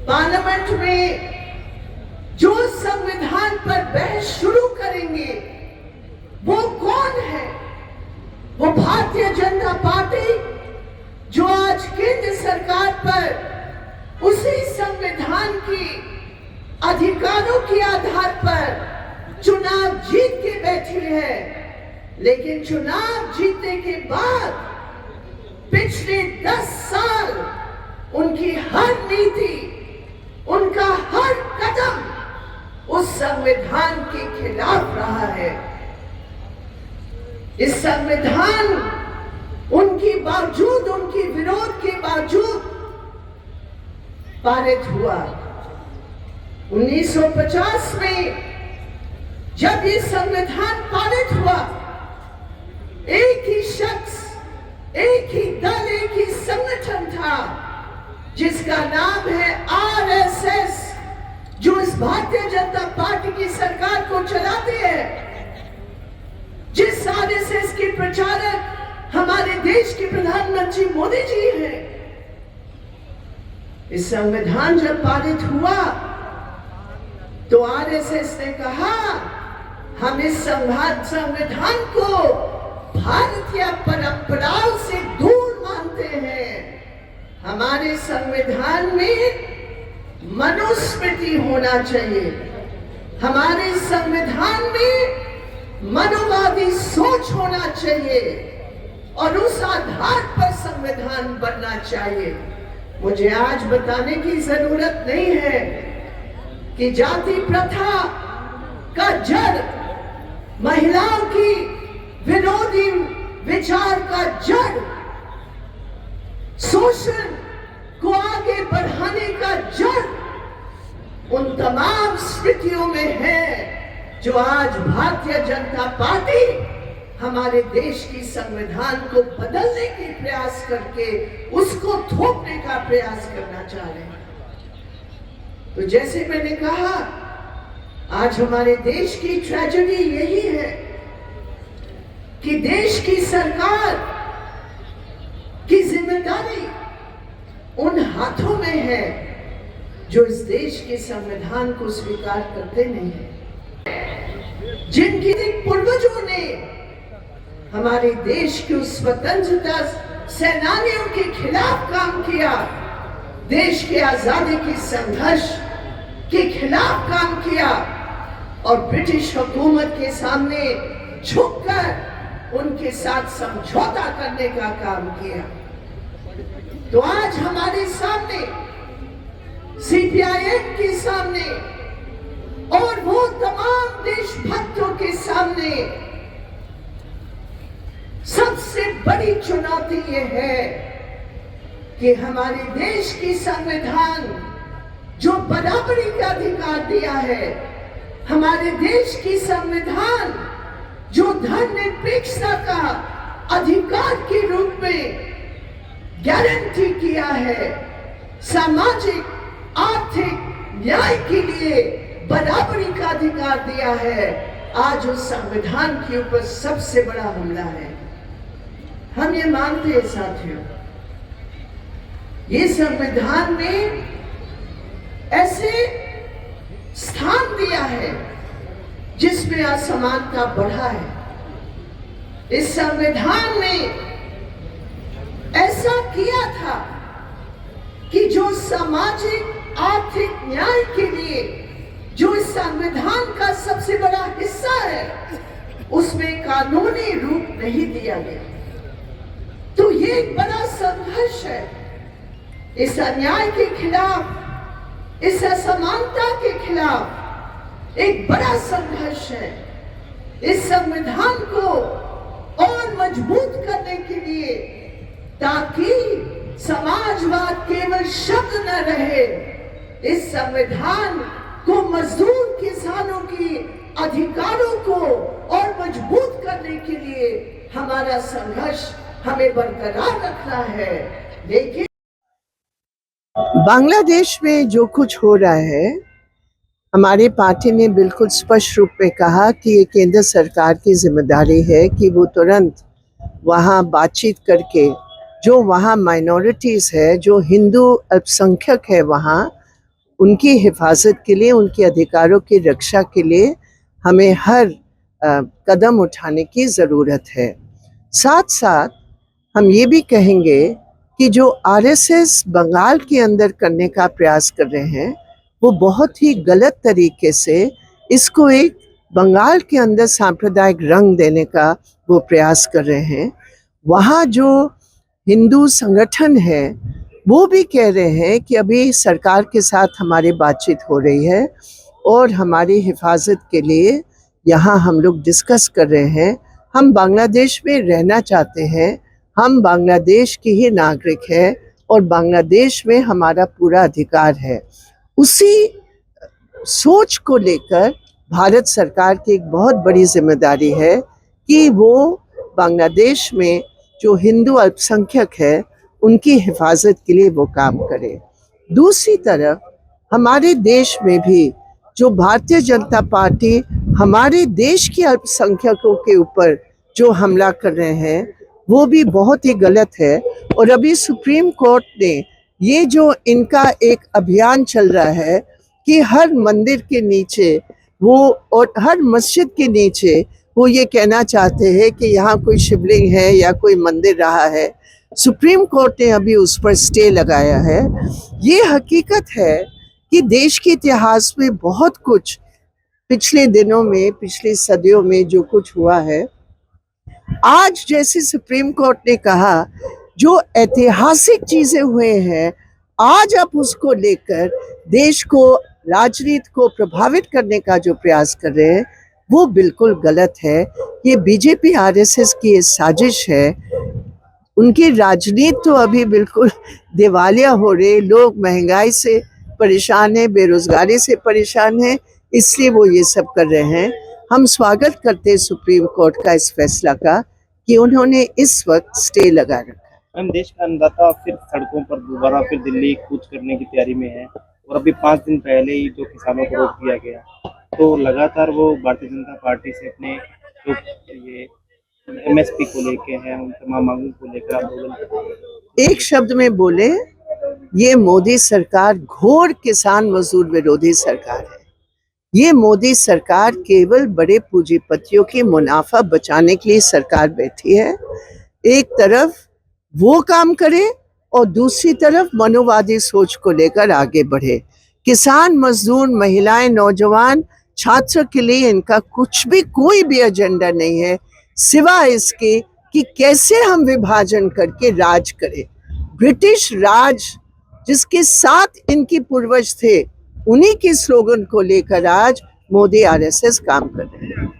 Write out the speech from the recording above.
Parliament में जो संविधान पर बहस शुरू करेंगे वो कौन है? वो भारतीय जनता पार्टी जो आज केंद्र सरकार पर उसी संविधान की अधिकारों के आधार पर चुनाव जीत के बैठी है, लेकिन चुनाव जीतने के बाद पिछले 10 साल उनकी हर नीति, उनका हर कदम उस संविधान के खिलाफ रहा है। इस संविधान उनकी विरोध के बावजूद पारित हुआ। 1950 में जब ये संविधान पारित हुआ, एक ही शख्स, एक ही दल, एक ही संगठन था जिसका नाम है आरएसएस, जो इस भारतीय जनता पार्टी की सरकार को चलाते हैं। जिस आरएसएस के प्रचारक हमारे देश के प्रधानमंत्री मोदी जी हैं। इस संविधान जब पारित हुआ तो आरएसएस ने कहा, हम इस संविधान को भारतीय परंपराओं से दूर मानते हैं। हमारे संविधान में मनुस्मृति होना चाहिए, हमारे संविधान में मनोवादी सोच होना चाहिए और उस आधार पर संविधान बनना चाहिए। मुझे आज बताने की जरूरत नहीं है कि जाति प्रथा का जड़, महिलाओं की विरोधी विचार का जड़, शोषण को आगे बढ़ाने का जड़ उन तमाम स्थितियों में है जो आज भारतीय जनता पार्टी हमारे देश की संविधान को बदलने के प्रयास करके उसको थोपने का प्रयास करना चाह रहे हैं। तो जैसे मैंने कहा, आज हमारे देश की ट्रेजेडी यही है कि देश की सरकार की जिम्मेदारी उन हाथों में है जो इस देश के संविधान को स्वीकार करते नहीं है, जिनकी पूर्वजों ने हमारे देश के स्वतंत्रता सेनानियों के खिलाफ काम किया, देश के आजादी के संघर्ष के खिलाफ काम किया और ब्रिटिश हुकूमत के सामने झुककर उनके साथ समझौता करने का काम किया। तो आज हमारे सामने, सीपीआईएम के सामने और वो तमाम देशभक्तों के सामने सबसे बड़ी चुनौती ये है कि हमारे देश की संविधान जो बराबरी का अधिकार दिया है, हमारे देश की संविधान जो धर्मनिरपेक्षता का अधिकार के रूप में गारंटी किया है, सामाजिक आर्थिक न्याय के लिए बराबरी का अधिकार दिया है, आज उस संविधान के ऊपर सबसे बड़ा हमला है। हम ये मानते हैं साथियों, ये संविधान में ऐसे स्थान दिया है जिसमें असमानता बढ़ा है। इस संविधान में ऐसा किया था कि जो सामाजिक आर्थिक न्याय के लिए जो इस संविधान का सबसे बड़ा हिस्सा है, उसमें कानूनी रूप नहीं दिया गया। तो ये एक बड़ा संघर्ष है। इस अन्याय के खिलाफ, इस असमानता के खिलाफ एक बड़ा संघर्ष है। इस संविधान को और मजबूत करने के लिए, ताकि समाजवाद केवल शब्द न रहे, इस संविधान को मजदूर किसानों की अधिकारों को और मजबूत करने के लिए हमारा संघर्ष हमें बरकरार रखना है। लेकिन बांग्लादेश में जो कुछ हो रहा है, हमारी पार्टी ने बिल्कुल स्पष्ट रूप में कहा कि ये केंद्र सरकार की जिम्मेदारी है कि वो तुरंत वहाँ बातचीत करके जो वहाँ माइनॉरिटीज़ है, जो हिंदू अल्पसंख्यक है, वहाँ उनकी हिफाजत के लिए, उनके अधिकारों की रक्षा के लिए हमें हर कदम उठाने की ज़रूरत है। साथ साथ हम ये भी कहेंगे कि जो आरएसएस बंगाल के अंदर करने का प्रयास कर रहे हैं, वो बहुत ही गलत तरीके से इसको एक बंगाल के अंदर सांप्रदायिक रंग देने का वो प्रयास कर रहे हैं। वहाँ जो हिंदू संगठन है वो भी कह रहे हैं कि अभी सरकार के साथ हमारी बातचीत हो रही है और हमारी हिफाजत के लिए यहाँ हम लोग डिस्कस कर रहे हैं। हम बांग्लादेश में रहना चाहते हैं, हम बांग्लादेश के ही नागरिक हैं और बांग्लादेश में हमारा पूरा अधिकार है। उसी सोच को लेकर भारत सरकार की एक बहुत बड़ी जिम्मेदारी है कि वो बांग्लादेश में जो हिंदू अल्पसंख्यक है उनकी हिफाजत के लिए वो काम करे। दूसरी तरफ हमारे देश में भी जो भारतीय जनता पार्टी हमारे देश के अल्पसंख्यकों के ऊपर जो हमला कर रहे हैं वो भी बहुत ही गलत है। और अभी सुप्रीम कोर्ट ने ये जो इनका एक अभियान चल रहा है कि हर मंदिर के नीचे वो और हर मस्जिद के नीचे वो ये कहना चाहते हैं कि यहाँ कोई शिवलिंग है या कोई मंदिर रहा है, सुप्रीम कोर्ट ने अभी उस पर स्टे लगाया है। ये हकीकत है कि देश के इतिहास में बहुत कुछ पिछले दिनों में, पिछली सदियों में जो कुछ हुआ है, आज जैसे सुप्रीम कोर्ट ने कहा जो ऐतिहासिक चीजें हुए हैं, आज आप उसको लेकर देश को, राजनीति को प्रभावित करने का जो प्रयास कर रहे हैं वो बिल्कुल गलत है। ये बीजेपी आरएसएस की ये साजिश है। उनकी राजनीति तो अभी बिल्कुल दिवालिया हो रही, लोग महंगाई से परेशान हैं, बेरोजगारी से परेशान हैं, इसलिए वो ये सब कर रहे हैं। हम स्वागत करते हैं सुप्रीम कोर्ट का इस फैसला का कि उन्होंने इस वक्त स्टे लगा रखा। हम देश का अन्नदाता फिर सड़कों पर दोबारा फिर दिल्ली कूच करने की तैयारी में है और अभी 5 दिन पहले ही जो किसानों को रोक दिया गया, तो लगातार वो भारतीय जनता पार्टी से अपने जो ये एमएसपी को लेके हैं, उन तमाम मांगों को लेकर आंदोलन एक शब्द में बोले, ये मोदी सरकार घोर किसान मजदूर विरोधी सरकार है। ये मोदी सरकार केवल बड़े पूंजीपतियों के मुनाफा बचाने के लिए सरकार बैठी है। एक तरफ वो काम करे और दूसरी तरफ मनोवादी सोच को लेकर आगे बढ़े। किसान, मजदूर, महिलाएं, नौजवान, छात्र के लिए इनका कुछ भी, कोई भी एजेंडा नहीं है सिवाय इसके कि कैसे हम विभाजन करके राज करें। ब्रिटिश राज जिसके साथ इनकी पूर्वज थे, उन्हीं के स्लोगन को लेकर आज मोदी आरएसएस काम कर रहे हैं।